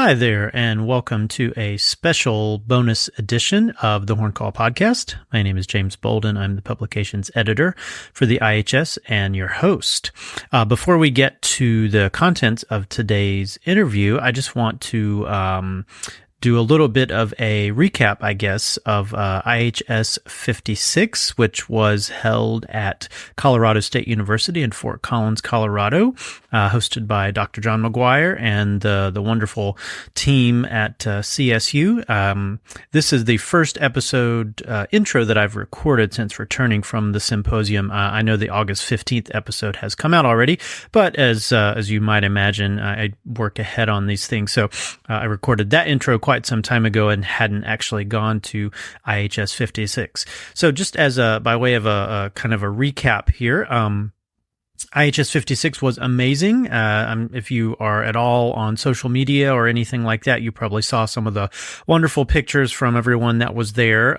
Hi there, and welcome to a special bonus edition of the Horn Call Podcast. My name is James Bolden. I'm the publications editor for the IHS and your host. Before we get to the contents of today's interview, I just want to do a little bit of a recap, I guess, of IHS 56, which was held at Colorado State University in Fort Collins, Colorado, hosted by Dr. John McGuire and the wonderful team at CSU. This is the first episode intro that I've recorded since returning from the symposium. I know the August 15th episode has come out already, but as you might imagine, I work ahead on these things. So I recorded that intro quite some time ago and hadn't actually gone to IHS 56. So just as by way of a kind of a recap here, IHS 56 was amazing. If you are at all on social media or anything like that, you probably saw some of the wonderful pictures from everyone that was there.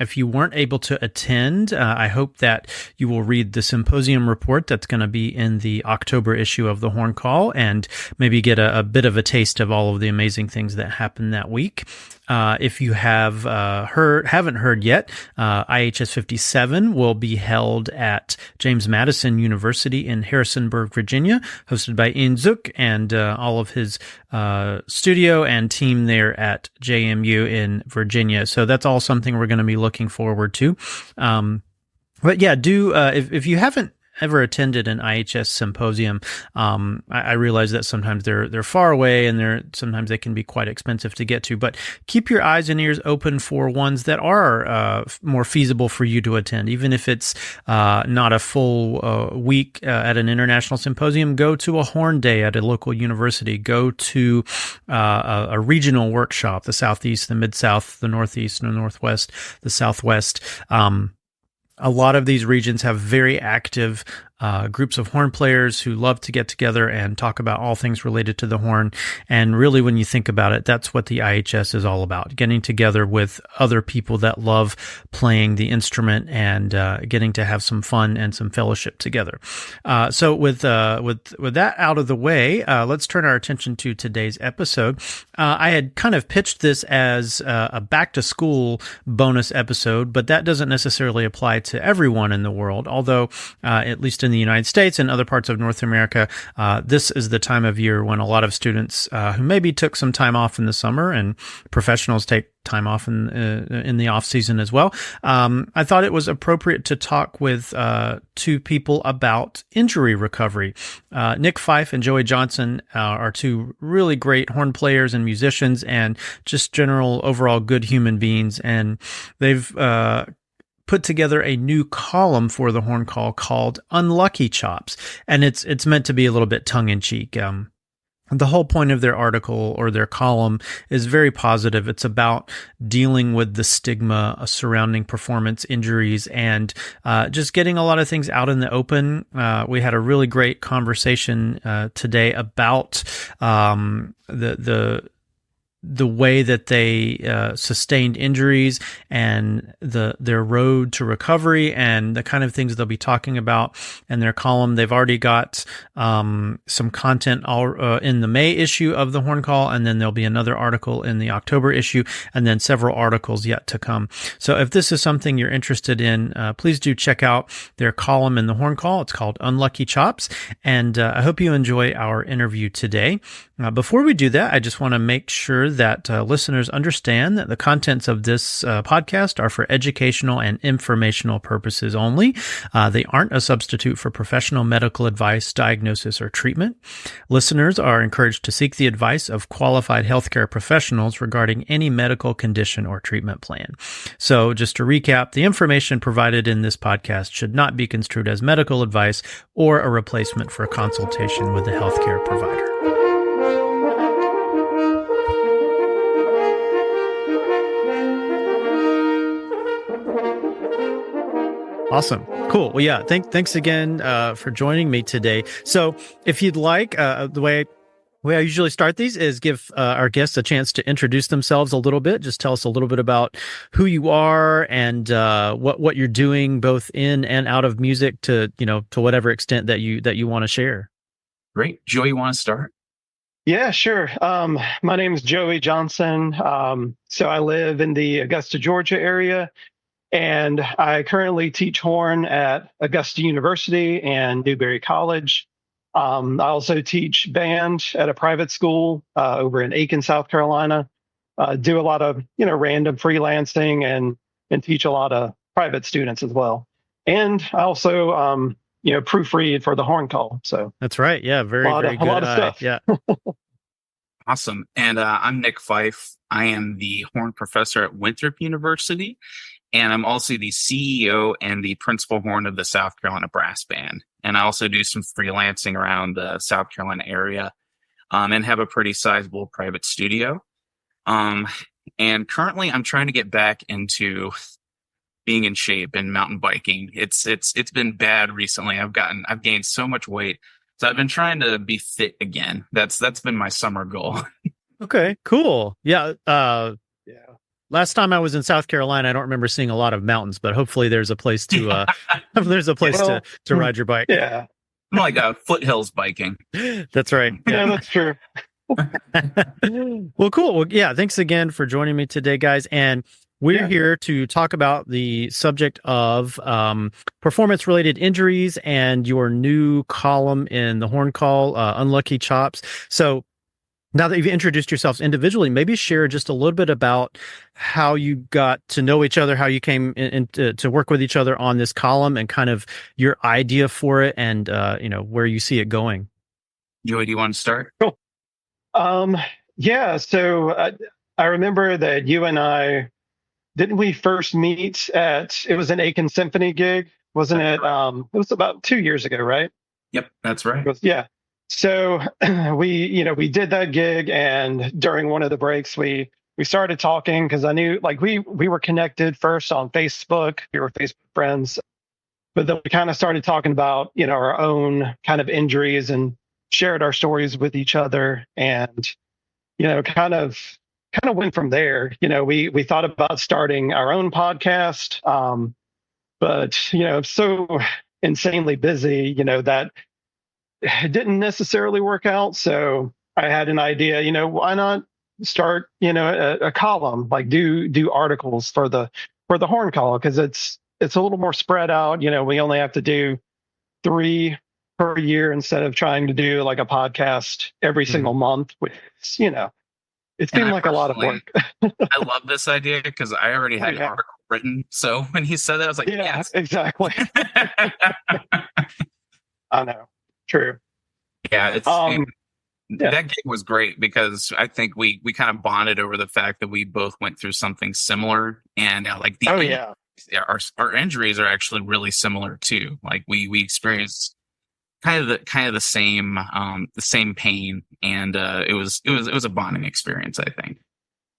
If you weren't able to attend, I hope that you will read the symposium report that's going to be in the October issue of the Horn Call and maybe get a bit of a taste of all of the amazing things that happened that week. If you haven't heard yet, IHS 57 will be held at James Madison University in Harrisonburg, Virginia, hosted by Ian Zook and all of his studio and team there at JMU in Virginia. So that's all something we're going to be looking forward to. But yeah, if you haven't ever attended an IHS symposium, I realize that sometimes they're far away and sometimes they can be quite expensive to get to, but keep your eyes and ears open for ones that are more feasible for you to attend. Even if it's not a full week at an international symposium, go to a horn day at a local university, go to a regional workshop, the Southeast, the Mid-South, the Northeast, the Northwest, the Southwest. A lot of these regions have very active groups of horn players who love to get together and talk about all things related to the horn. And really, when you think about it, that's what the IHS is all about, getting together with other people that love playing the instrument and getting to have some fun and some fellowship together. So with that out of the way, let's turn our attention to today's episode. I had kind of pitched this as a back-to-school bonus episode, but that doesn't necessarily apply to everyone in the world, although at least in the United States and other parts of North America, this is the time of year when a lot of students who maybe took some time off in the summer, and professionals take time off in the off season as well. I thought it was appropriate to talk with two people about injury recovery. Nick Fife and Joey Johnson are two really great horn players and musicians, and just general overall good human beings. And they've put together a new column for the Horn Call called Unlucky Chops, and it's meant to be a little bit tongue-in-cheek. The whole point of their article or their column is very positive. It's about dealing with the stigma surrounding performance injuries and just getting a lot of things out in the open. We had a really great conversation today about the way that they sustained injuries and their road to recovery and the kind of things they'll be talking about in their column. They've already got some content in the May issue of the Horn Call, and then there'll be another article in the October issue, and then several articles yet to come. So if this is something you're interested in, please do check out their column in the Horn Call. It's called Unlucky Chops, and I hope you enjoy our interview today. Before we do that, I just want to make sure that listeners understand that the contents of this podcast are for educational and informational purposes only. They aren't a substitute for professional medical advice, diagnosis, or treatment. Listeners are encouraged to seek the advice of qualified healthcare professionals regarding any medical condition or treatment plan. So just to recap, the information provided in this podcast should not be construed as medical advice or a replacement for a consultation with a healthcare provider. Awesome. Cool. Well, yeah, thanks again for joining me today. So if you'd like, the way I usually start these is give our guests a chance to introduce themselves a little bit. Just tell us a little bit about who you are and what you're doing both in and out of music to whatever extent that you want to share. Great. Joey, you want to start? Yeah, sure. My name is Joey Johnson. So I live in the Augusta, Georgia area, and I currently teach horn at Augusta University and Newberry College. I also teach band at a private school over in Aiken, South Carolina. Do a lot of random freelancing and teach a lot of private students as well. And I also proofread for the horn call. So That's right. Yeah, a very, lot very of a good lot of eye. stuff. Yeah. Awesome. And I'm Nick Fife. I am the horn professor at Winthrop University, and I'm also the CEO and the principal horn of the South Carolina Brass Band. And I also do some freelancing around the South Carolina area, and have a pretty sizable private studio. Um, and currently, I'm trying to get back into being in shape and mountain biking. It's been bad recently. I've gained so much weight. So I've been trying to be fit again. That's been my summer goal. Okay, cool. Yeah. Yeah. Last time I was in South Carolina, I don't remember seeing a lot of mountains, but hopefully there's a place to there's a place Well, to ride your bike. yeah. I'm like foothills biking. That's right. Yeah, that's true. Well, cool. Well, yeah, thanks again for joining me today, guys. And we're here to talk about the subject of performance-related injuries and your new column in the Horn Call, Unlucky Chops. So now that you've introduced yourselves individually, maybe share just a little bit about how you got to know each other, how you came in to work with each other on this column, and kind of your idea for it, and where you see it going. Joey, do you want to start? Cool. Yeah. So I remember that you and I didn't we first meet at it was an Aiken Symphony gig, wasn't it? It was about 2 years ago, right? Yep, that's right. Yeah. So we did that gig, and during one of the breaks, we started talking because I knew like we were connected first on Facebook. We were Facebook friends, but then we kind of started talking about our own kind of injuries and shared our stories with each other, and kind of went from there. We thought about starting our own podcast, but so insanely busy, that it didn't necessarily work out. So I had an idea, why not start, a column, like do articles for the horn call, because it's a little more spread out. We only have to do 3 per year instead of trying to do like a podcast every single month, which it And seemed I like a lot of personally, work. I love this idea because I already had an Yeah, article written. So when he said that, I was like, yeah, yes. exactly. I know. True. Yeah, Um, yeah. that gig was great because I think we kind of bonded over the fact that we both went through something similar, and like Oh yeah. our injuries are actually really similar too. Like we experienced kind of the same pain, and it was a bonding experience, I think.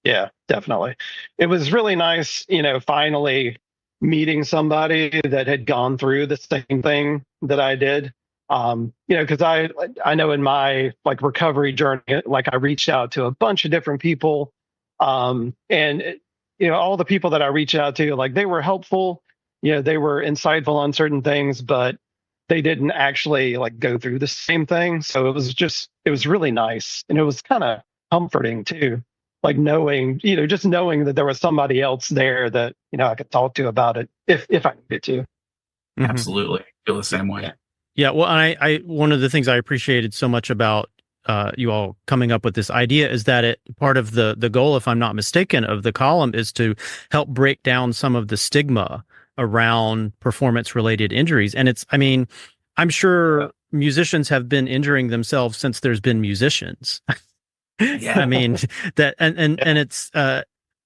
Yeah, definitely. It was really nice, finally meeting somebody that had gone through the same thing that I did. Because I know in my like recovery journey, like I reached out to a bunch of different people, and all the people that I reached out to, like they were helpful, they were insightful on certain things, but they didn't actually like go through the same thing. So it was really nice, and it was kind of comforting too, like knowing, just knowing that there was somebody else there that I could talk to about it if I needed to. Mm-hmm. Absolutely, feel the same way. Yeah, well, and I one of the things I appreciated so much about you all coming up with this idea is that part of the goal, if I'm not mistaken, of the column is to help break down some of the stigma around performance related injuries. And I'm sure musicians have been injuring themselves since there's been musicians. Yeah. I mean that, and it's,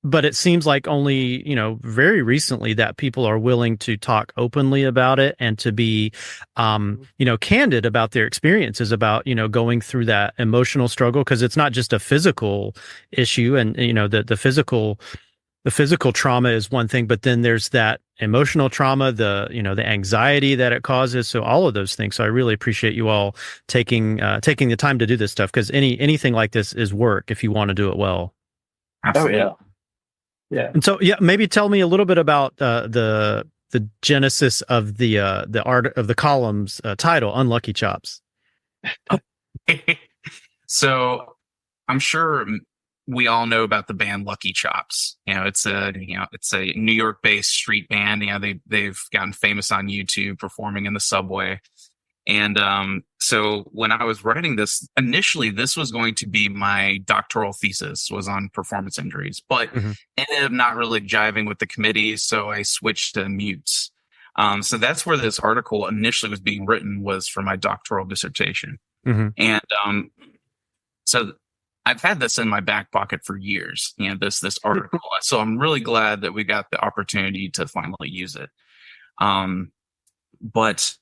but it seems like only, very recently that people are willing to talk openly about it and to be, candid about their experiences about, going through that emotional struggle. Cause it's not just a physical issue, and, the physical trauma is one thing, but then there's that emotional trauma, the anxiety that it causes. So all of those things. So I really appreciate you all taking the time to do this stuff, because anything like this is work if you want to do it well. Absolutely. Oh yeah. Yeah. And so, maybe tell me a little bit about the genesis of the art of the column's title, Unlucky Chops. So I'm sure we all know about the band Lucky Chops. It's a New York-based street band. They've gotten famous on YouTube performing in the subway. And so when I was writing this, initially this was going to be my doctoral thesis, was on performance injuries, but ended up not really jiving with the committee, so I switched to mutes. So that's where this article initially was being written, was for my doctoral dissertation. And so I've had this in my back pocket for years, this article. So I'm really glad that we got the opportunity to finally use it. But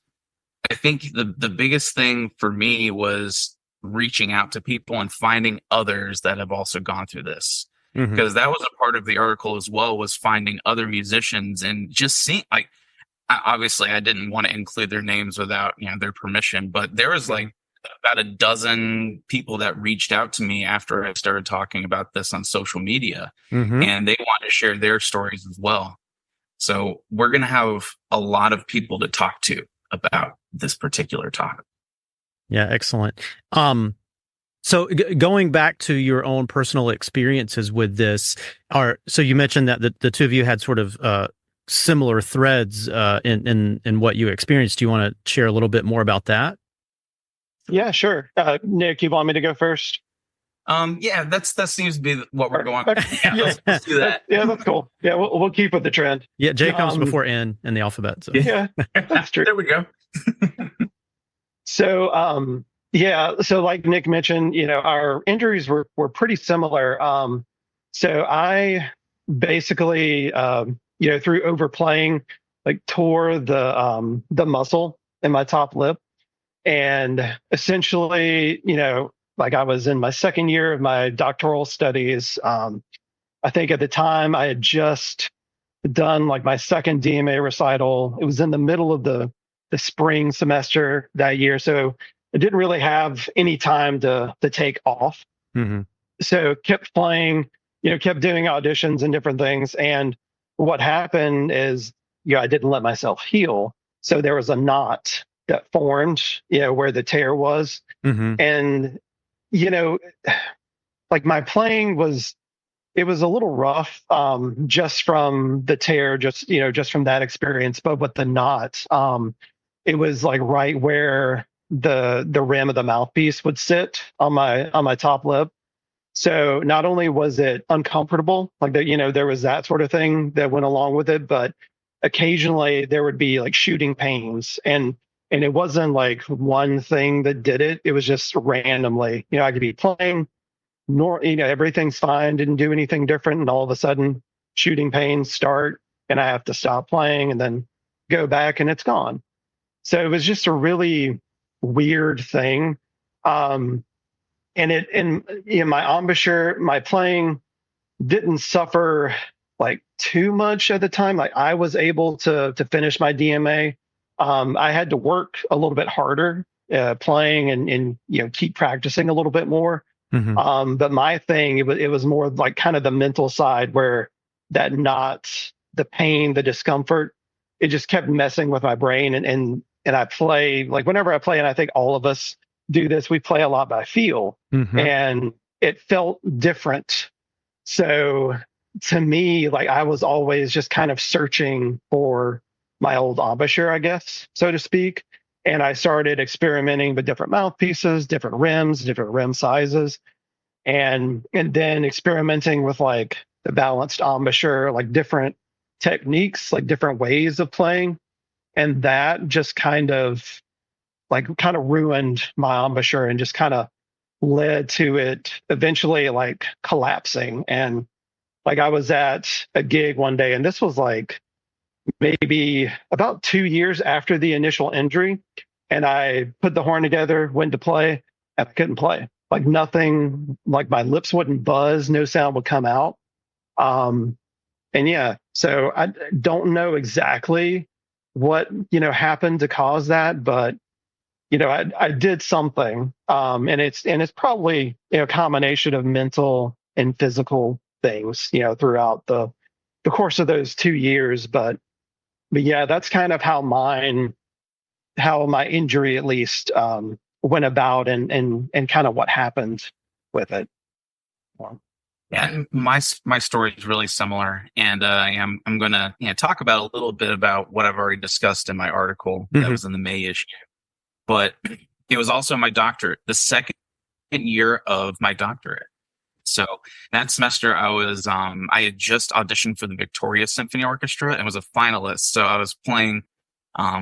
I think the biggest thing for me was reaching out to people and finding others that have also gone through this. Because that was a part of the article as well, was finding other musicians and just seeing, like, obviously I didn't want to include their names without, their permission, but there was like about a dozen people that reached out to me after I started talking about this on social media, and they want to share their stories as well. So we're going to have a lot of people to talk to about this particular topic. Yeah, excellent. So going back to your own personal experiences with this, so you mentioned that the two of you had sort of similar threads in what you experienced. Do you want to share a little bit more about that? Yeah, sure. Nick, you want me to go first? Yeah, that seems to be what we're going. Yeah, let's do that. That's cool. Yeah, we'll keep with the trend. Yeah, J comes before N in the alphabet. So. Yeah, that's true. There we go. So, so like Nick mentioned, our injuries were pretty similar. So I basically, through overplaying, like tore the muscle in my top lip, and essentially, like I was in my second year of my doctoral studies. I think at the time I had just done like my second DMA recital. It was in the middle of the spring semester that year, so I didn't really have any time to take off. So kept playing, kept doing auditions and different things. And what happened is, I didn't let myself heal. So there was a knot that formed, where the tear was. And, like my playing was a little rough, just from the tear, just from that experience. But with the knot, it was like right where the rim of the mouthpiece would sit on my top lip. So not only was it uncomfortable, like that, there was that sort of thing that went along with it, but occasionally there would be like shooting pains, and it wasn't like one thing that did it. It was just randomly, I could be playing, everything's fine, didn't do anything different, and all of a sudden shooting pains start, and I have to stop playing and then go back, and it's gone. So it was just a really weird thing. And my embouchure, my playing didn't suffer like too much at the time. Like I was able to finish my DMA. I had to work a little bit harder playing and keep practicing a little bit more. But my thing, it was more like kind of the mental side, where that knot, the pain, the discomfort, it just kept messing with my brain. And I play, like whenever I play, and I think all of us do this, we play a lot by feel, and it felt different. So to me, like I was always just kind of searching for my old embouchure, I guess, so to speak. And I started experimenting with different mouthpieces, different rims, different rim sizes, and then experimenting with like the balanced embouchure, like different techniques, like different ways of playing. And that just kind of ruined my embouchure and just kind of led to it eventually like collapsing. And like I was at a gig one day, and this was like maybe about 2 years after the initial injury, and I put the horn together, went to play, and I couldn't play. Like nothing, like my lips wouldn't buzz, no sound would come out. And yeah, so I don't know exactly what happened to cause that, but I did something, and it's probably a combination of mental and physical things, throughout the course of those 2 years. But yeah, that's kind of how my injury at least went about and kind of what happened with it. Well, Yeah, my story is really similar, and I'm going to talk about a little bit about what I've already discussed in my article that was in the May issue. But it was also my doctorate, the second year of my doctorate. So that semester, I had just auditioned for the Victoria Symphony Orchestra and was a finalist. So I was playing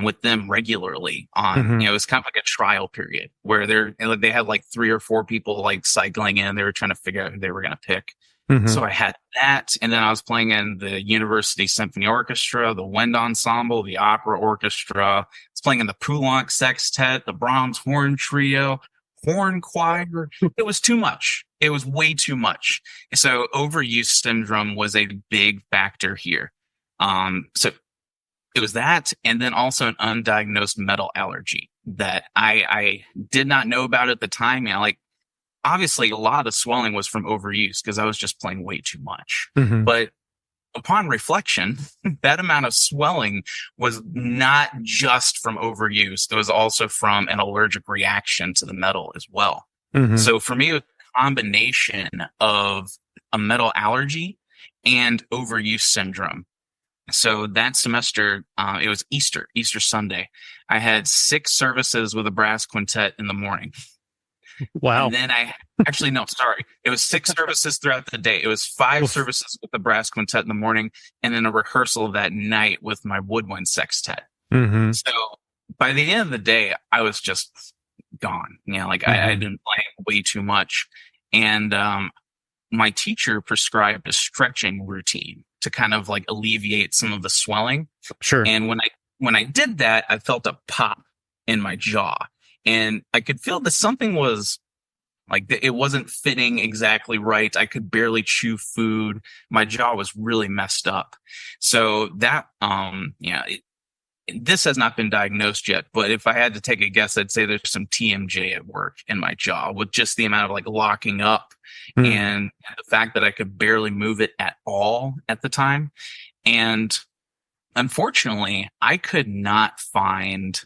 with them regularly on, it was kind of like a trial period where they had like 3 or 4 people like cycling in. They were trying to figure out who they were going to pick. So I had that. And then I was playing in the University Symphony Orchestra, the Wind Ensemble, the Opera Orchestra. I was playing in the Poulenc Sextet, the Brahms Horn Trio, Horn Choir. It was too much. It was way too much. So overuse syndrome was a big factor here. So it was that, and then also an undiagnosed metal allergy that I did not know about at the time. Obviously, a lot of the swelling was from overuse because I was just playing way too much. But upon reflection, that amount of swelling was not just from overuse. It was also from an allergic reaction to the metal as well. So for me, it was a combination of a metal allergy and overuse syndrome. So that semester, it was Easter Sunday. I had 6 services with a brass quintet in the morning. Wow. And then it was 6 services throughout the day. It was 5 services with the brass quintet in the morning, and then a rehearsal that night with my woodwind sextet. So by the end of the day, I was just gone. I had been playing way too much. And my teacher prescribed a stretching routine to kind of like alleviate some of the swelling. Sure. And when I did that, I felt a pop in my jaw, and I could feel that something was like, it wasn't fitting exactly right. I could barely chew food. My jaw was really messed up. So that, this has not been diagnosed yet, but if I had to take a guess, I'd say there's some TMJ at work in my jaw with just the amount of like locking up and the fact that I could barely move it at all at the time. And unfortunately, I could not find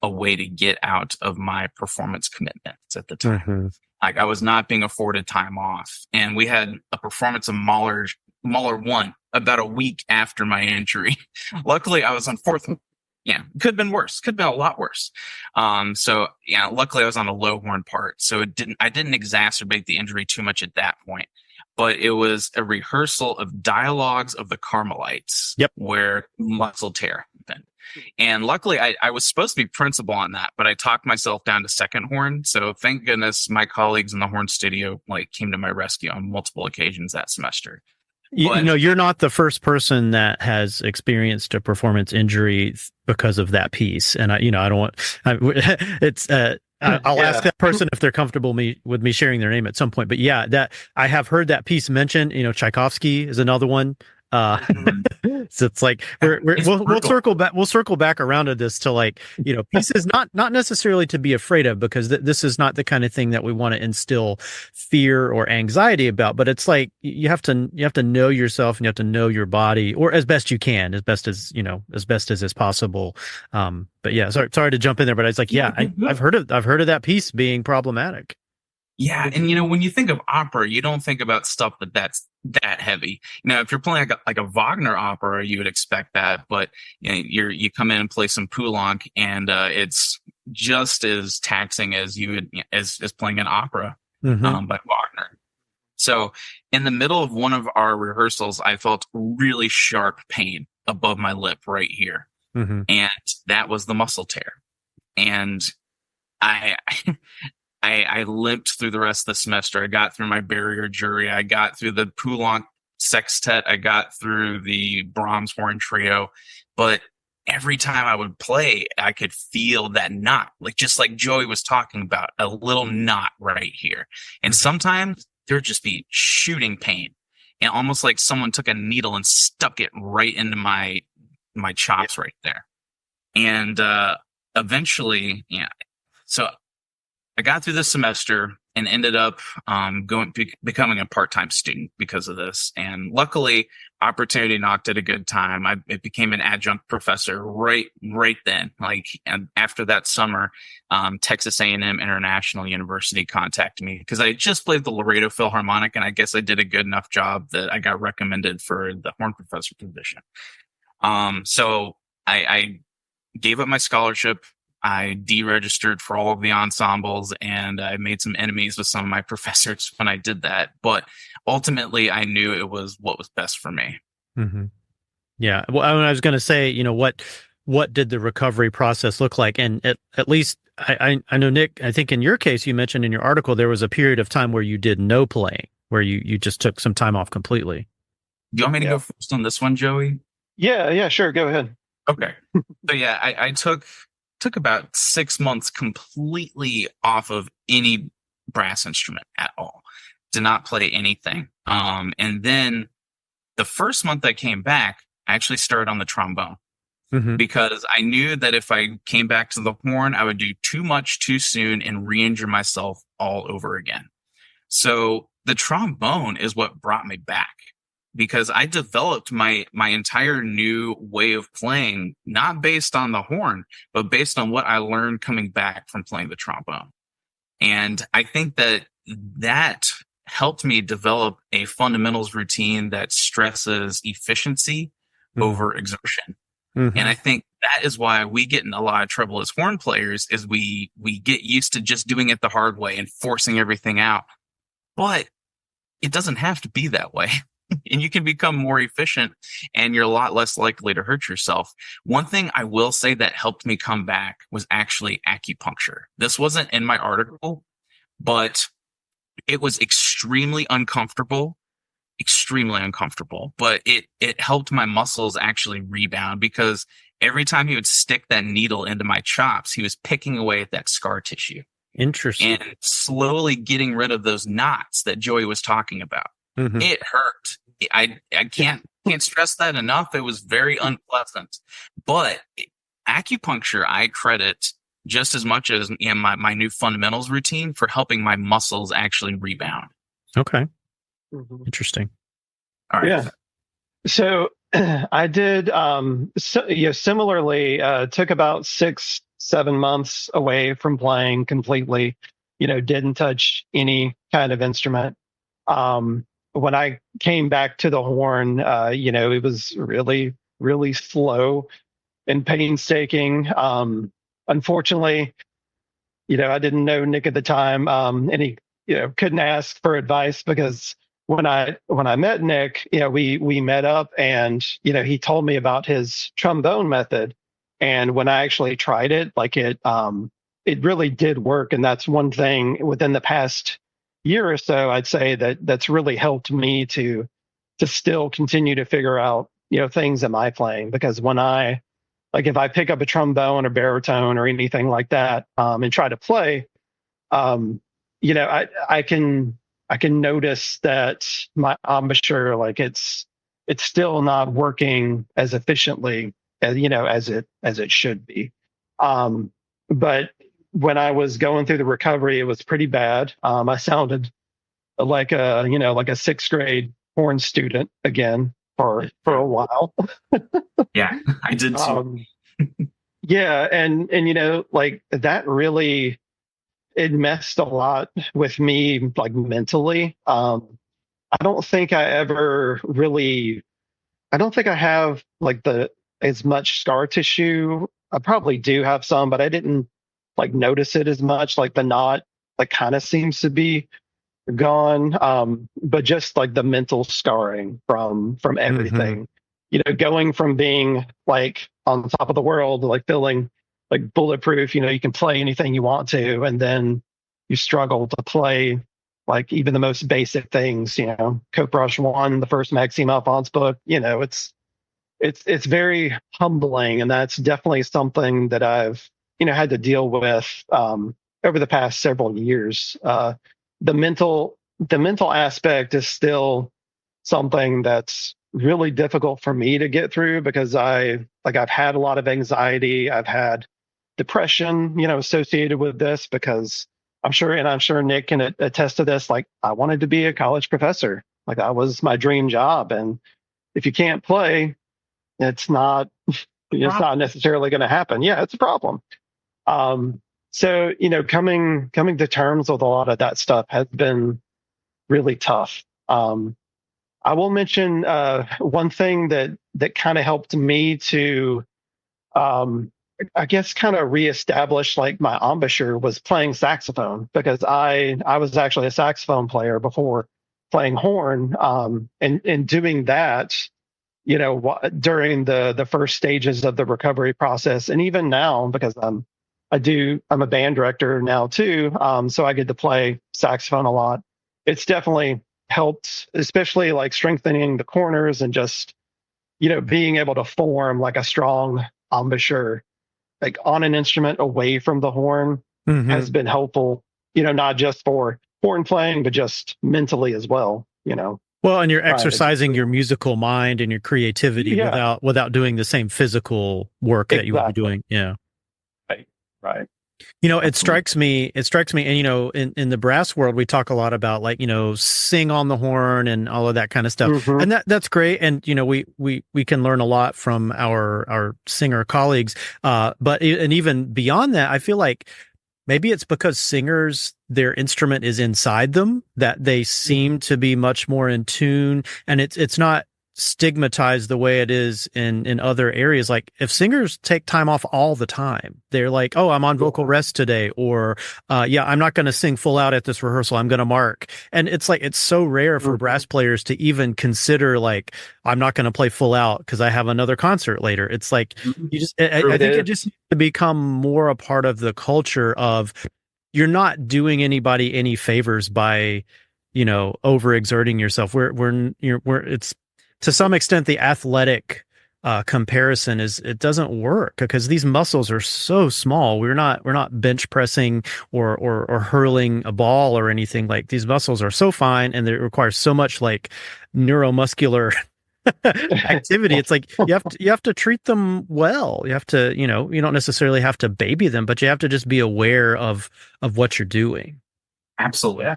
a way to get out of my performance commitments at the time. Like, I was not being afforded time off. And we had a performance of Mahler 1 about a week after my injury. Luckily, I was on 4th. Yeah, could have been worse. Could have been a lot worse. So luckily I was on a low horn part. So I didn't exacerbate the injury too much at that point. But it was a rehearsal of Dialogues of the Carmelites, where muscle tear happened. And luckily I was supposed to be principal on that, but I talked myself down to second horn. So thank goodness my colleagues in the horn studio came to my rescue on multiple occasions that semester. You're not the first person that has experienced a performance injury because of that piece. And I don't want, I'll ask that person if they're comfortable with me sharing their name at some point. But yeah, that I have heard that piece mentioned. Tchaikovsky is another one. So it's like we'll circle back around to this to pieces not necessarily to be afraid of, because this is not the kind of thing that we want to instill fear or anxiety about, but it's like you have to know yourself, and you have to know your body, or as best you can, as best as is possible. But yeah, sorry to jump in there, but it's like, I've heard of that piece being problematic. Yeah, and when you think of opera, you don't think about stuff that's that heavy. If you're playing like a Wagner opera, you would expect that, but you come in and play some Poulenc, and it's just as taxing as you would as playing an opera by Wagner. So in the middle of one of our rehearsals, I felt really sharp pain above my lip right here, and that was the muscle tear, and I limped through the rest of the semester. I got through my barrier jury. I got through the Poulenc sextet. I got through the Brahms horn trio. But every time I would play, I could feel that knot, just like Joey was talking about, a little knot right here. And sometimes there would just be shooting pain, and almost like someone took a needle and stuck it right into my chops right there. And eventually, so I got through the semester, and ended up becoming a part-time student because of this. And luckily, opportunity knocked at a good time. I became an adjunct professor right then. And after that summer, Texas A&M International University contacted me because I just played the Laredo Philharmonic, and I guess I did a good enough job that I got recommended for the horn professor position. So I gave up my scholarship. I deregistered for all of the ensembles, and I made some enemies with some of my professors when I did that. But ultimately, I knew it was what was best for me. Mm-hmm. Yeah. Well, I was going to say, what did the recovery process look like? And at least I know, Nick, I think in your case, you mentioned in your article, there was a period of time where you did no playing, where you just took some time off completely. Do you want me to go first on this one, Joey? Yeah, sure. Go ahead. Okay. So yeah, I took about 6 months completely off of any brass instrument at all. Did not play anything. And then the first month I came back, I actually started on the trombone because I knew that if I came back to the horn, I would do too much too soon and re-injure myself all over again. So the trombone is what brought me back, because I developed my entire new way of playing, not based on the horn, but based on what I learned coming back from playing the trombone. And I think that helped me develop a fundamentals routine that stresses efficiency over exertion. And I think that is why we get in a lot of trouble as horn players, is we get used to just doing it the hard way and forcing everything out. But it doesn't have to be that way. And you can become more efficient, and you're a lot less likely to hurt yourself. One thing I will say that helped me come back was actually acupuncture. This wasn't in my article, but it was extremely uncomfortable, but it helped my muscles actually rebound, because every time he would stick that needle into my chops, he was picking away at that scar tissue. Interesting. And slowly getting rid of those knots that Joey was talking about. It hurt. I can't stress that enough. It was very unpleasant. But acupuncture, I credit just as much as my new fundamentals routine for helping my muscles actually rebound. Okay. Interesting. All right. Yeah. So I did similarly took about 6-7 months away from playing completely. Didn't touch any kind of instrument. When I came back to the horn, it was really, really slow and painstaking. Unfortunately, I didn't know Nick at the time, and he, couldn't ask for advice, because when I met Nick, we met up, and he told me about his trombone method, and when I actually tried it, it really did work, and that's one thing within the past year or so, I'd say that's really helped me to still continue to figure out, things in my playing. Because when if I pick up a trombone or baritone or anything like that, and try to play, I can notice that my embouchure, it's still not working as efficiently as it should be. But when I was going through the recovery, it was pretty bad. I sounded like a sixth grade horn student again for a while. Yeah, I did too. Yeah, and that really, it messed a lot with me, mentally. I don't think I have as much scar tissue. I probably do have some, but I didn't notice it as much. The knot kind of seems to be gone. But just the mental scarring from everything, going from being on top of the world, feeling bulletproof, you can play anything you want to, and then you struggle to play even the most basic things, Cope Brush 1, the first Maxime Alphonse book, it's very humbling. And that's definitely something that I've, had to deal with over the past several years. The mental aspect is still something that's really difficult for me to get through, because I've had a lot of anxiety. I've had depression, associated with this, because I'm sure Nick can attest to this. Like, I wanted to be a college professor. Like, that was my dream job. And if you can't play, it's not, it's not necessarily going to happen. Yeah, it's a problem. So, coming to terms with a lot of that stuff has been really tough. I will mention one thing that kind of helped me to, I guess, kind of reestablish like my embouchure was playing saxophone, because I was actually a saxophone player before playing horn, and doing that, during the first stages of the recovery process, and even now, because I'm a band director now too, so I get to play saxophone a lot. It's definitely helped, especially like strengthening the corners and just, being able to form like a strong embouchure, like on an instrument away from the horn, has been helpful, not just for horn playing, but just mentally as well, Well, and you're exercising your musical mind and your creativity without doing the same physical work that you would be doing. Yeah. Right. It strikes me, and, in the brass world, we talk a lot about like, sing on the horn and all of that kind of stuff. And that's great. And, we can learn a lot from our singer colleagues. But even beyond that, I feel like maybe it's because singers, their instrument is inside them, that they seem to be much more in tune, and it's not stigmatized the way it is in other areas. Like, if singers take time off all the time, they're like, oh, I'm on vocal rest today, or I'm not going to sing full out at this rehearsal, I'm going to mark. And it's like, it's so rare for brass players to even consider like, I'm not going to play full out because I have another concert later. It's like, I think it just needs to become more a part of the culture of, you're not doing anybody any favors by, overexerting yourself. It's, to some extent, the athletic comparison it doesn't work, because these muscles are so small. We're not bench pressing or hurling a ball or anything. Like, these muscles are so fine, and it requires so much like neuromuscular activity. It's like you have to treat them well. You have to, you don't necessarily have to baby them, but you have to just be aware of what you're doing. Absolutely.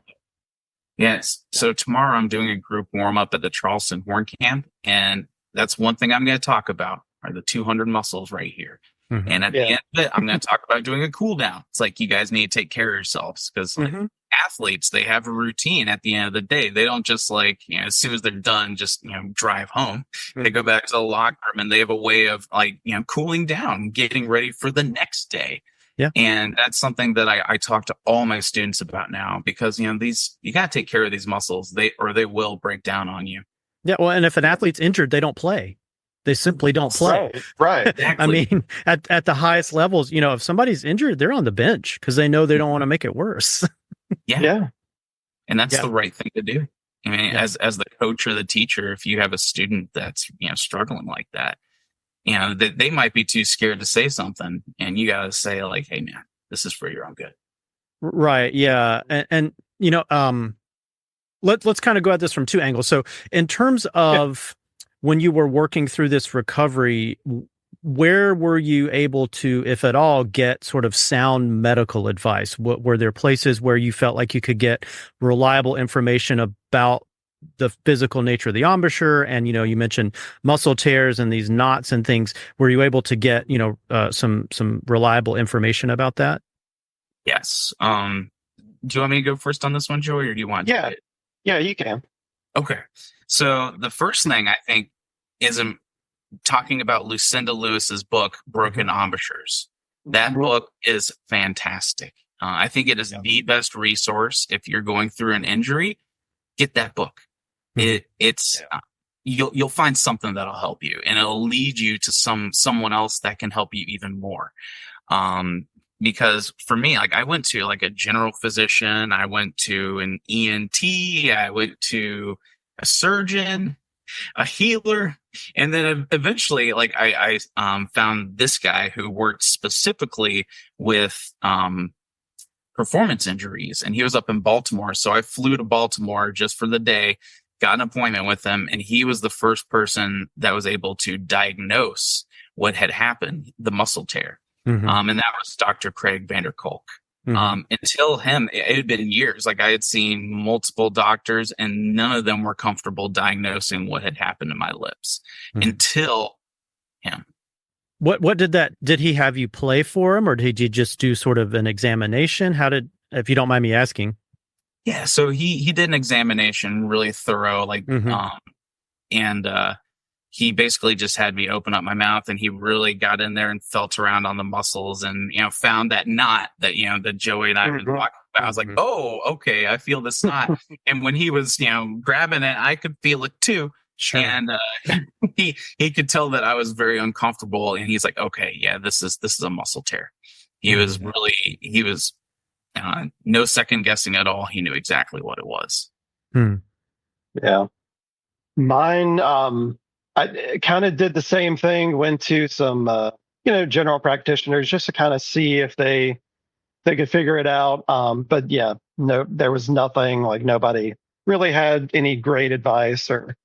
Yes. So tomorrow I'm doing a group warm up at the Charleston Horn Camp, and that's one thing I'm going to talk about are the 200 muscles right here. And at the end of it, I'm going to talk about doing a cool down. It's like, you guys need to take care of yourselves, because athletes, they have a routine at the end of the day. They don't just like, as soon as they're done, just, drive home. They go back to the locker room, and they have a way of like, cooling down, getting ready for the next day. Yeah. And that's something that I talk to all my students about now, because, you got to take care of these muscles, they will break down on you. Yeah. Well, and if an athlete's injured, they don't play. They simply don't play. Right. Exactly. I mean, at the highest levels, if somebody's injured, they're on the bench because they know they don't want to make it worse. Yeah. And that's the right thing to do. I mean, as the coach or the teacher, if you have a student that's, struggling like that, they might be too scared to say something, and you got to say like, hey man, this is for your own good. Right. Yeah. And let's kind of go at this from two angles. So in terms of when you were working through this recovery, where were you able to, if at all, get sort of sound medical advice? Were there places where you felt like you could get reliable information about the physical nature of the embouchure? And, you mentioned muscle tears and these knots and things. Were you able to get, some reliable information about that? Yes. Do you want me to go first on this one, Joey, or do you want to? Yeah, you can. Okay. So the first thing I think is talking about Lucinda Lewis's book, Broken Embouchures. That book is fantastic. I think it is the best resource if you're going through an injury. Get that book. You'll find something that'll help you, and it'll lead you to someone else that can help you even more. Because for me, like, I went to like a general physician, I went to an ENT, I went to a surgeon, a healer, and then eventually, like, I found this guy who worked specifically with performance injuries, and he was up in Baltimore. So I flew to Baltimore just for the day, got an appointment with him, and he was the first person that was able to diagnose what had happened, the muscle tear. And that was Dr. Craig Vanderkolk. Until him, it had been years. Like I had seen multiple doctors and none of them were comfortable diagnosing what had happened to my lips until him. What did he have you play for him, or did you just do sort of an examination? If you don't mind me asking? Yeah. So he did an examination, really thorough, like, and he basically just had me open up my mouth, and he really got in there and felt around on the muscles and, found that knot that, that Joey and I had talked about. I was like, oh, okay, I feel this knot. And when he was, grabbing it, I could feel it too. Sure. And he could tell that I was very uncomfortable, and he's like, okay, yeah, this is a muscle tear. He was no second guessing at all. He knew exactly what it was. Yeah. Mine, I kind of did the same thing, went to some, general practitioners just to kind of see if they could figure it out. But yeah, no, there was nothing, like nobody really had any great advice or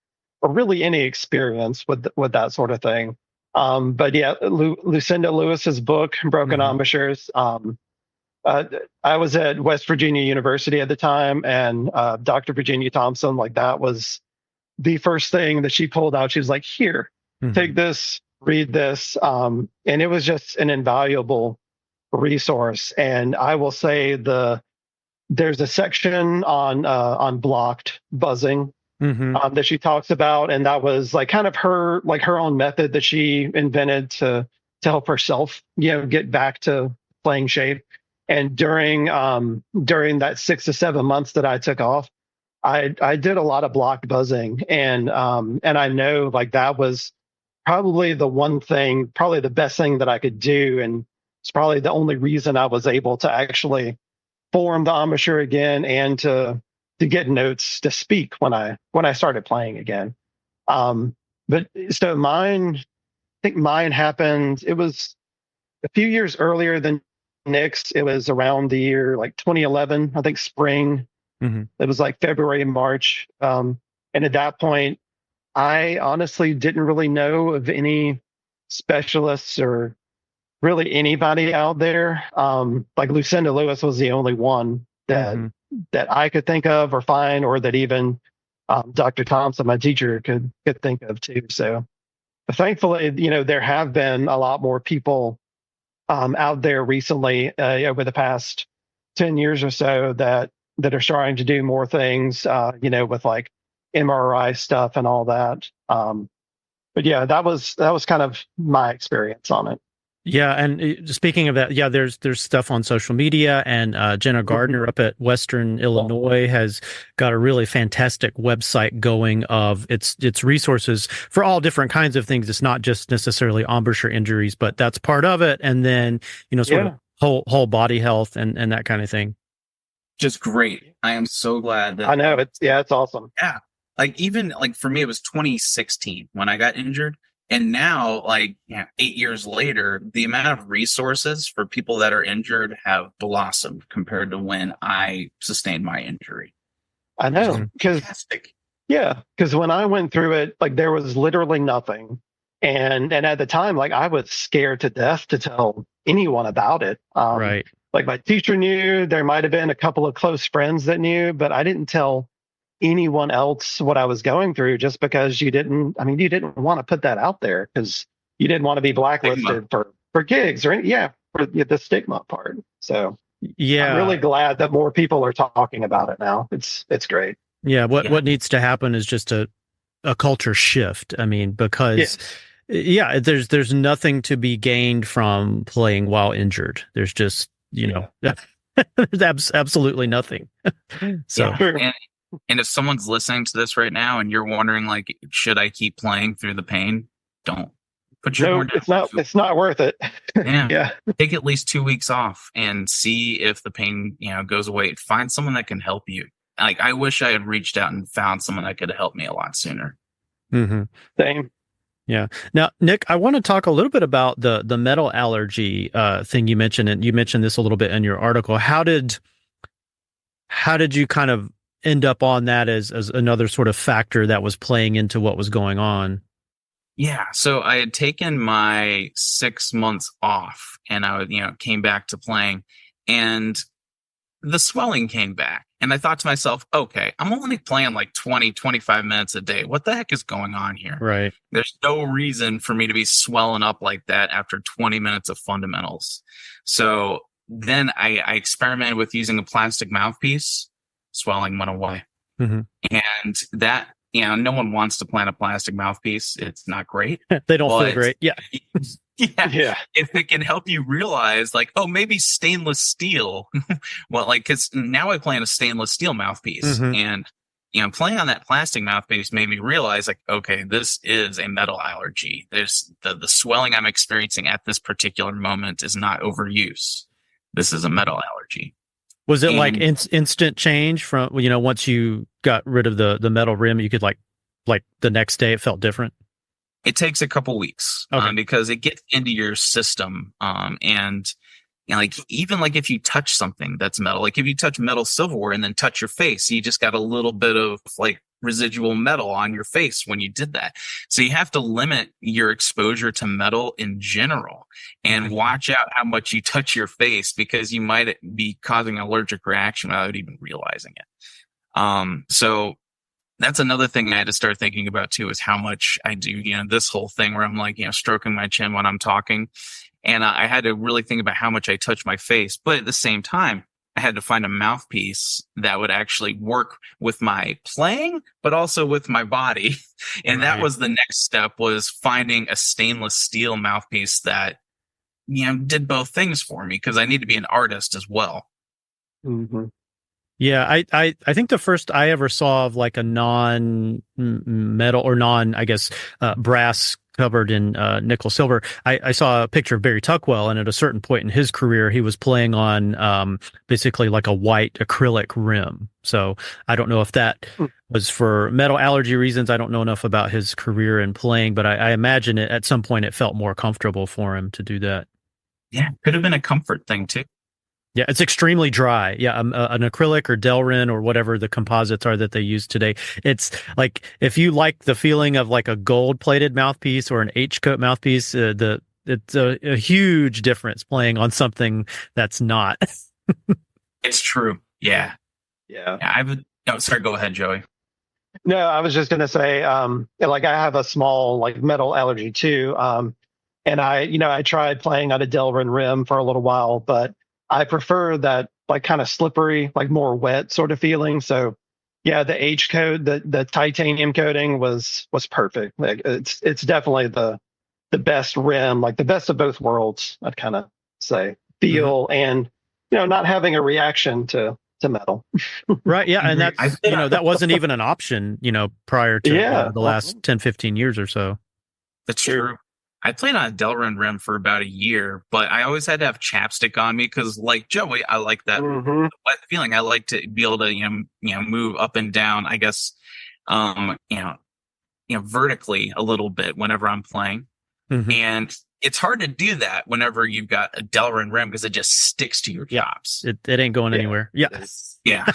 really any experience with that sort of thing. But yeah, Lucinda Lewis's book, Broken Embouchures. I was at West Virginia University at the time, and Dr. Virginia Thompson, like that was the first thing that she pulled out. She was like, here, take this, read this. And it was just an invaluable resource. And I will say there's a section on blocked buzzing that she talks about. And that was like kind of her own method that she invented to help herself, get back to playing shape. And during that 6 to 7 months that I took off, I did a lot of blocked buzzing, and I know like that was probably the best thing that I could do, and it's probably the only reason I was able to actually form the embouchure again and to get notes to speak when I started playing again. But so I think mine happened. It was a few years earlier than Nick's. It was around the year like 2011, I think spring. It was like February and March. And at that point, I honestly didn't really know of any specialists or really anybody out there. Like Lucinda Lewis was the only one that I could think of or find, or that even Dr. Thompson, my teacher, could think of too. So thankfully, there have been a lot more people out there recently over the past 10 years or so that are starting to do more things, with like MRI stuff and all that. But yeah, that was kind of my experience on it. Yeah, and speaking of that, yeah, there's stuff on social media, and Jenna Gardner up at Western Illinois has got a really fantastic website going of its resources for all different kinds of things. It's not just necessarily embouchure injuries, but that's part of it, and then sort of whole body health and that kind of thing. Just great. I am so glad that I know it's awesome. Yeah. Like even like for me, it was 2016 when I got injured. And now, 8 years later, the amount of resources for people that are injured have blossomed compared to when I sustained my injury. I know, because when I went through it, like there was literally nothing, and at the time, like I was scared to death to tell anyone about it. Right. Like my teacher knew, there might have been a couple of close friends that knew, but I didn't tell anyone else what I was going through, just because you didn't want to put that out there because you didn't want to be blacklisted for gigs or for the stigma part. So yeah, I'm really glad that more people are talking about it now. It's great. Yeah. What needs to happen is just a culture shift. I mean, because there's nothing to be gained from playing while injured. There's just, there's absolutely nothing. So, and if someone's listening to this right now and you're wondering, like, should I keep playing through the pain? Don't put your horn down. It's not worth it. Yeah. Take at least 2 weeks off and see if the pain, goes away. Find someone that can help you. Like, I wish I had reached out and found someone that could have helped me a lot sooner. Same. Yeah. Now, Nick, I want to talk a little bit about the metal allergy thing you mentioned, and you mentioned this a little bit in your article. How did you kind of end up on that as another sort of factor that was playing into what was going on? Yeah. So I had taken my 6 months off, and I came back to playing, and the swelling came back. And I thought to myself, okay, I'm only playing like 20, 25 minutes a day. What the heck is going on here? Right. There's no reason for me to be swelling up like that after 20 minutes of fundamentals. So then I experimented with using a plastic mouthpiece. Swelling went away. Mm-hmm. And that, no one wants to plant a plastic mouthpiece. It's not great. They don't feel great. Yeah. Yeah. If it can help you realize, like, oh, maybe stainless steel. Well, like, because now I plan a stainless steel mouthpiece, and playing on that plastic mouthpiece made me realize, like, okay, this is a metal allergy. There's the swelling I'm experiencing at this particular moment is not overuse. This is a metal allergy. Was it like instant change from once you got rid of the metal rim, you could like the next day it felt different? It takes a couple weeks because it gets into your system. And like, even like if you touch something that's metal, like if you touch metal silverware and then touch your face, you just got a little bit of like residual metal on your face when you did that. So you have to limit your exposure to metal in general and watch out how much you touch your face, because you might be causing an allergic reaction without even realizing it. So that's another thing I had to start thinking about too, is how much I do, this whole thing where I'm like, stroking my chin when I'm talking. And I had to really think about how much I touch my face. But at the same time, I had to find a mouthpiece that would actually work with my playing, but also with my body. And that was the next step, was finding a stainless steel mouthpiece that, did both things for me, because I need to be an artist as well. Mm-hmm. Yeah, I think the first I ever saw of like a non-metal or I guess, brass covered in nickel silver, I saw a picture of Barry Tuckwell, and at a certain point in his career, he was playing on basically like a white acrylic rim. So I don't know if that was for metal allergy reasons. I don't know enough about his career in playing, but I imagine at some point it felt more comfortable for him to do that. Yeah, could have been a comfort thing too. Yeah, it's extremely dry. Yeah, an acrylic or Delrin or whatever the composites are that they use today. It's like, if you like the feeling of like a gold-plated mouthpiece or an H-coat mouthpiece, it's a huge difference playing on something that's not. It's true. Yeah. Sorry, go ahead, Joey. No, I was just going to say, like, I have a small like metal allergy too. And I tried playing on a Delrin rim for a little while, but I prefer that like kind of slippery, like more wet sort of feeling. So yeah, the H coat, the titanium coating was perfect. Like it's definitely the best rim, like the best of both worlds, I'd kind of say. Feel and not having a reaction to metal. Right. Yeah. And that's that wasn't even an option, prior to the last 10, 15 years or so. That's true. I played on a Delrin rim for about a year, but I always had to have chapstick on me because, like Joey, I like that wet feeling. I like to be able to, move up and down, I guess, vertically a little bit whenever I'm playing. And it's hard to do that whenever you've got a Delrin rim because it just sticks to your chops. It ain't going anywhere. Yeah. Yeah.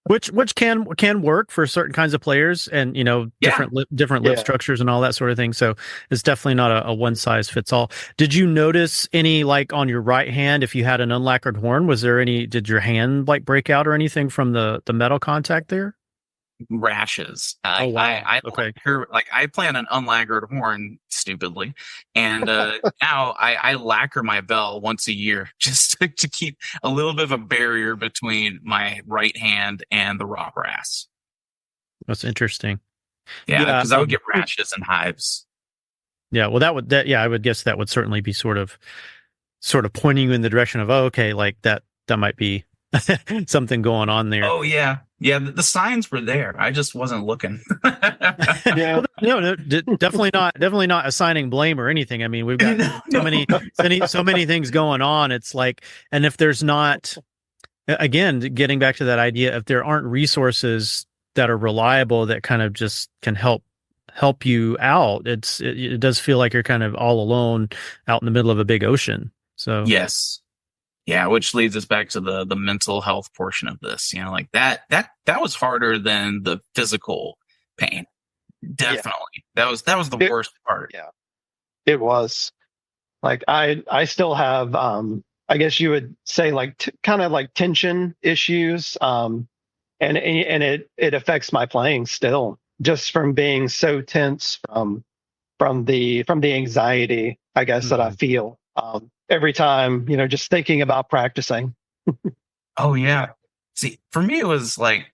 Which can work for certain kinds of players, and different lip structures and all that sort of thing. So it's definitely not a one size fits all. Did you notice any, like on your right hand, if you had an unlacquered horn, did your hand like break out or anything from the metal contact there? Rashes. Oh wow. I play on an unlacquered horn, stupidly, and now I lacquer my bell once a year just to keep a little bit of a barrier between my right hand and the raw brass. That's interesting. Yeah, because I would get rashes and hives. Yeah, well, I would guess that would certainly be sort of pointing you in the direction of, okay, like that might be something going on there. Oh yeah. Yeah, the signs were there. I just wasn't looking. Yeah, no, definitely not assigning blame or anything. I mean, we've got so many things going on. It's like, and if there's not, again, getting back to that idea, if there aren't resources that are reliable that kind of just can help you out, it does feel like you're kind of all alone out in the middle of a big ocean. So yes. Yeah, which leads us back to the mental health portion of this. Like that was harder than the physical pain. Definitely. Yeah. That was the worst part. Yeah. It was. Like I still have I I guess you would say like kind of like tension issues. And it affects my playing still, just from being so tense from the anxiety, I guess, that I feel every time, just thinking about practicing. Oh yeah. See, for me, it was like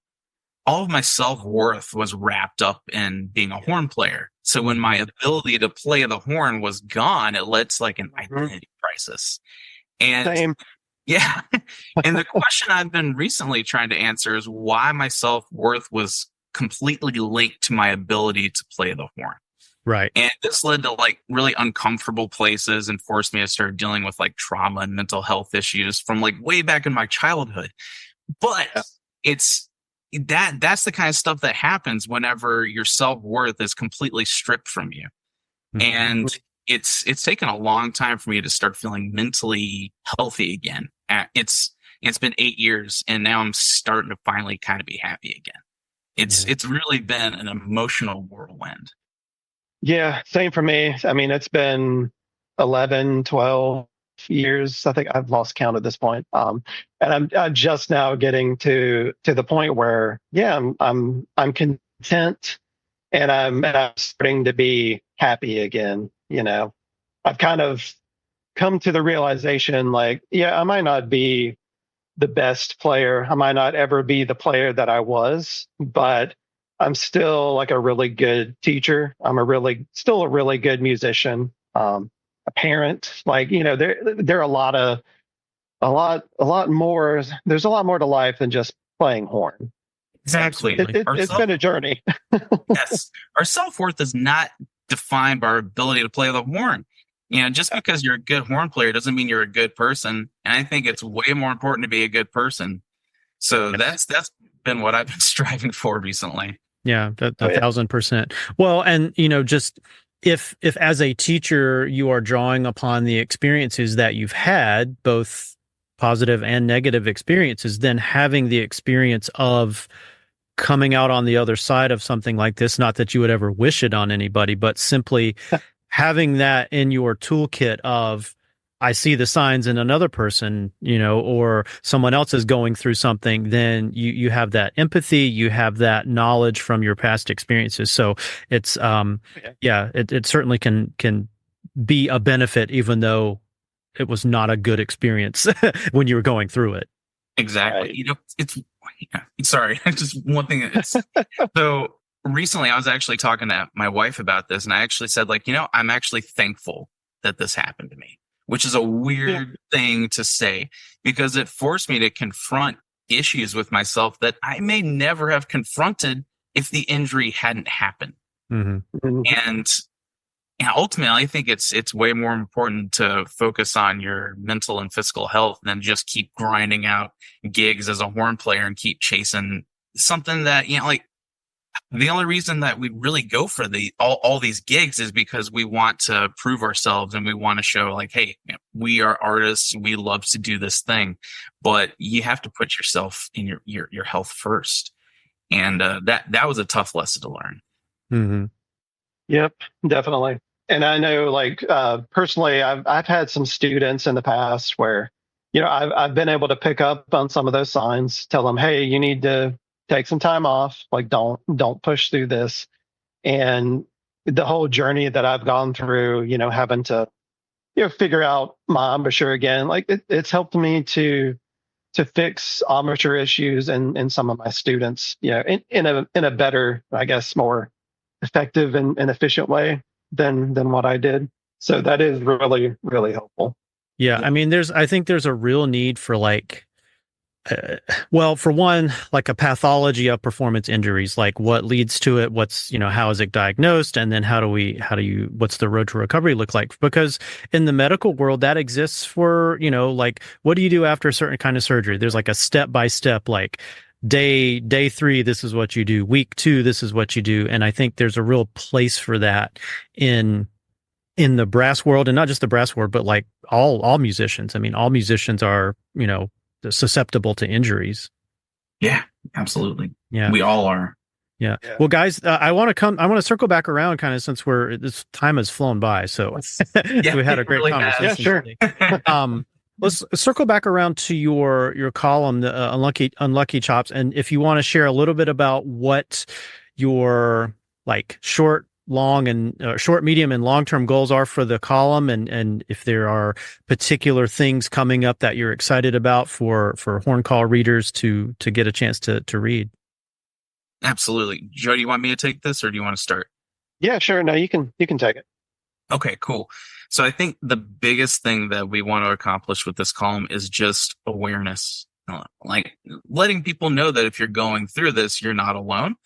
all of my self-worth was wrapped up in being a horn player. So when my ability to play the horn was gone, it led to like an identity crisis. And Same. yeah. And the question I've been recently trying to answer is why my self-worth was completely linked to my ability to play the horn. Right. And this led to like really uncomfortable places and forced me to start dealing with like trauma and mental health issues from like way back in my childhood. But it's that's the kind of stuff that happens whenever your self-worth is completely stripped from you. And it's taken a long time for me to start feeling mentally healthy again. It's been 8 years, and now I'm starting to finally kind of be happy again. It's really been an emotional whirlwind. Yeah, same for me. I mean, it's been 11, 12 years. I think I've lost count at this point. And I'm just now getting to the point where, I'm content, and I'm starting to be happy again. I've kind of come to the realization, like, I might not be the best player. I might not ever be the player that I was, but I'm still like a really good teacher. I'm still a really good musician, a parent. Like, there are a lot more. There's a lot more to life than just playing horn. Exactly. It's been a journey. Yes. Our self-worth is not defined by our ability to play the horn. Just because you're a good horn player doesn't mean you're a good person. And I think it's way more important to be a good person. So that's been what I've been striving for recently. Yeah, 1,000%. Well, and just if as a teacher you are drawing upon the experiences that you've had, both positive and negative experiences, then having the experience of coming out on the other side of something like this, not that you would ever wish it on anybody, but simply having that in your toolkit of, I see the signs in another person, or someone else is going through something, then you have that empathy, you have that knowledge from your past experiences. So it's, it certainly can be a benefit, even though it was not a good experience when you were going through it. Exactly. Right. Sorry, just one thing. So recently I was actually talking to my wife about this, and I actually said, like, I'm actually thankful that this happened to me, which is a weird thing to say, because it forced me to confront issues with myself that I may never have confronted if the injury hadn't happened. And ultimately, I think it's way more important to focus on your mental and physical health than just keep grinding out gigs as a horn player and keep chasing something that, like, the only reason that we really go for all these gigs is because we want to prove ourselves, and we want to show, like, hey, we are artists. We love to do this thing, but you have to put yourself in your health first. And that was a tough lesson to learn. Yep, definitely. And I know, like, personally, I've had some students in the past where, I've been able to pick up on some of those signs, tell them, hey, you need to take some time off. Like, don't push through this. And the whole journey that I've gone through, having to, figure out my embouchure again, like it's helped me to fix embouchure issues in some of my students, in a better, I guess, more effective and efficient way than what I did. So that is really, really helpful. Yeah. I mean, I think there's a real need for, like, well, for one, like a pathology of performance injuries, like what leads to it, what's, how is it diagnosed? And then what's the road to recovery look like? Because in the medical world, that exists for, like, what do you do after a certain kind of surgery? There's like a step-by-step, like, day 3, this is what you do. Week 2, this is what you do. And I think there's a real place for that in the brass world, and not just the brass world, but like all musicians. I mean, all musicians are, susceptible to injuries. Yeah, absolutely. Yeah, we all are. Yeah. Well, guys, I want to circle back around, kind of, since this time has flown by. So we had a great really conversation. Yeah, sure. Let's circle back around to your column, the Unlucky Chops, and if you want to share a little bit about what your like short, long, and short, medium, and long term goals are for the column, and if there are particular things coming up that you're excited about for Horn Call readers to get a chance to read. Absolutely. Joe, do you want me to take this or do you want to start? Yeah, sure. No, you can take it. Okay, cool. So I think the biggest thing that we want to accomplish with this column is just awareness. Like letting people know that if you're going through this, you're not alone.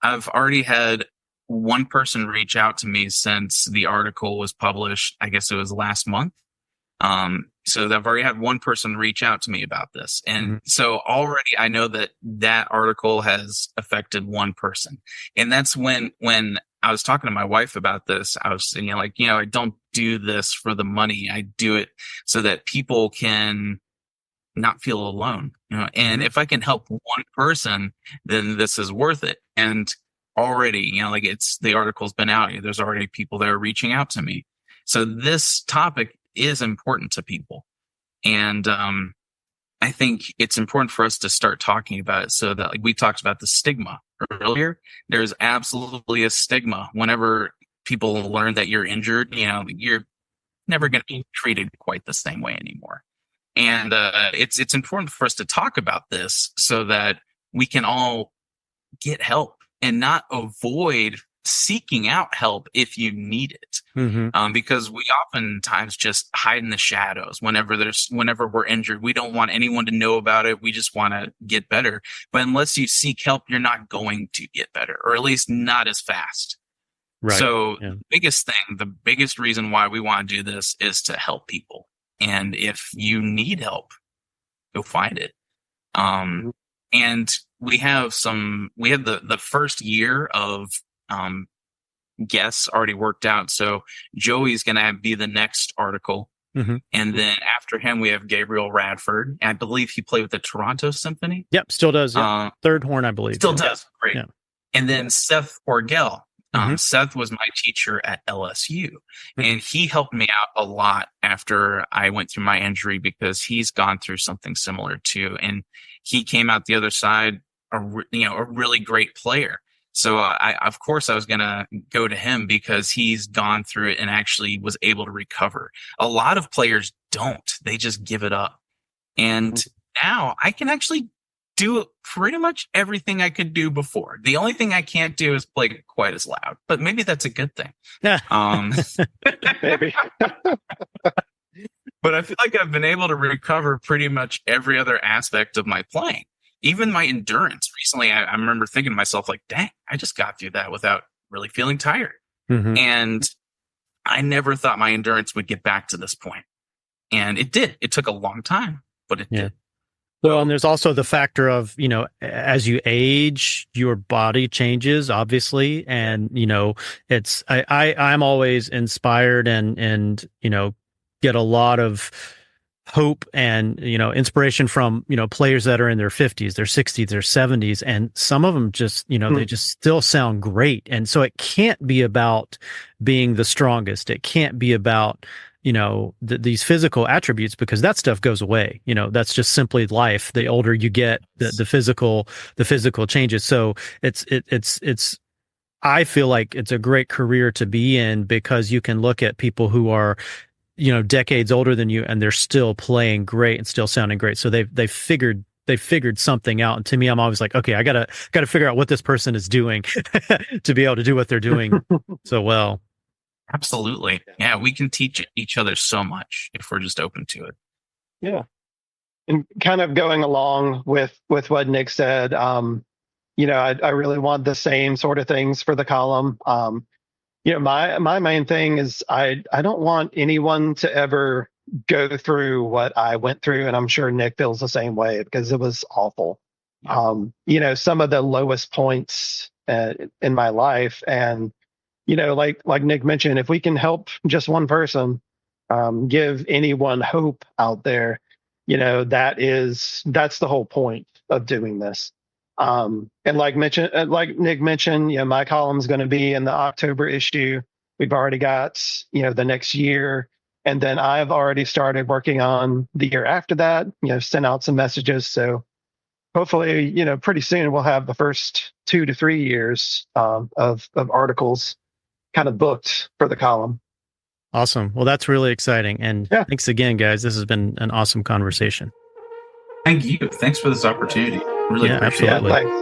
I've already had one person reach out to me since the article was published. I guess it was last month. So I've already had one person reach out to me about this. And so already I know that article has affected one person. And that's when I was talking to my wife about this, I was saying, I don't do this for the money. I do it so that people can not feel alone, and if I can help one person, then this is worth it. And already, the article's been out. There's already people that are reaching out to me. So this topic is important to people. And, I think it's important for us to start talking about it so that we talked about the stigma earlier. There's absolutely a stigma whenever people learn that you're injured, you're never going to be treated quite the same way anymore. And, it's important for us to talk about this so that we can all get help and not avoid seeking out help if you need it. Because we oftentimes just hide in the shadows whenever we're injured. We don't want anyone to know about it. We just want to get better. But unless you seek help, you're not going to get better, or at least not as fast. Right. So the biggest reason why we want to do this is to help people. And if you need help, go find it. And we have the first year of guests already worked out. So Joey's going to be the next article. And then after him, we have Gabriel Radford. I believe he played with the Toronto Symphony. Yep, still does. Yeah. Third horn, I believe. Still does. Great. Yeah. And then Seth Orgel. Seth was my teacher at LSU, and he helped me out a lot after I went through my injury because he's gone through something similar too. And he came out the other side, a really great player. So of course I was going to go to him because he's gone through it and actually was able to recover. A lot of players don't, they just give it up. And now I can actually do pretty much everything I could do before. The only thing I can't do is play quite as loud, but maybe that's a good thing. Maybe. But I feel like I've been able to recover pretty much every other aspect of my playing. Even my endurance. Recently, I remember thinking to myself, like, dang, I just got through that without really feeling tired. And I never thought my endurance would get back to this point. And it did. It took a long time, but it did. Well, and there's also the factor of, as you age, your body changes, obviously. And, I'm always inspired and get a lot of hope and, inspiration from, players that are in their 50s, their 60s, their 70s. And some of them just, they just still sound great. And so it can't be about being the strongest. It can't be about, these physical attributes, because that stuff goes away. That's just simply life. The older you get, the physical changes. So it's, I feel like it's a great career to be in because you can look at people who are, decades older than you and they're still playing great and still sounding great. So they figured something out. And to me, I'm always like, okay, I gotta figure out what this person is doing to be able to do what they're doing so well. Absolutely. Yeah, we can teach each other so much if we're just open to it. Yeah. And kind of going along with what Nick said, I really want the same sort of things for the column. My main thing is I don't want anyone to ever go through what I went through, and I'm sure Nick feels the same way because it was awful. Yeah. Some of the lowest points in my life, and like Nick mentioned, if we can help just one person, give anyone hope out there, that's the whole point of doing this. And like Nick mentioned, my column's going to be in the October issue. We've already got, the next year And then I've already started working on the year after that, sent out some messages. So hopefully, pretty soon we'll have the first 2 to 3 years of articles kind of booked for the column. Awesome. Well, that's really exciting. And thanks again, guys. This has been an awesome conversation. Thank you. Thanks for this opportunity. Really appreciate it. Absolutely. Yeah, thanks.